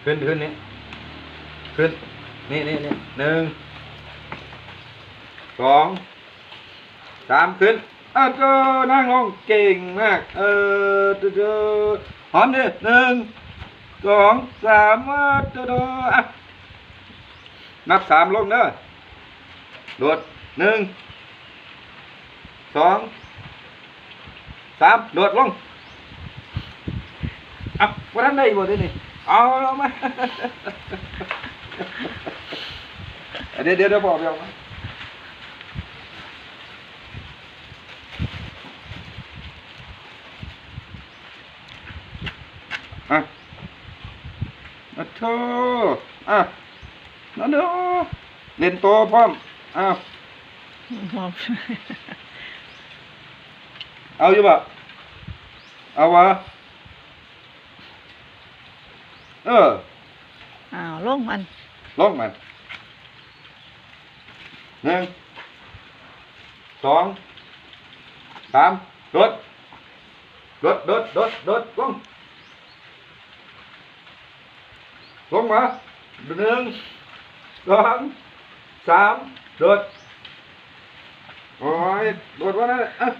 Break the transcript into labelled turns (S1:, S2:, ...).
S1: ขึ้นนี่ขึ้นนี่หนึ่งสองสามขึ้นก็นั่งลงเก่งมากหอมดิหนึ่งสองสามนับสามลงเด้อโดดหนึ่งสองสามโดดลงว่าท่านได้บ่ได้นี่เอามาเดี๋ยวบอกเดี๋ยวมาโธ่นั่นเด้อเล่นโตพร้อมเอาอยู่บ่เอาวะ
S2: ลงมัน
S1: หนึ่งสองสามโดดลงมาหนึ่งสองสามโดดโอ้ยโดดวะนั่น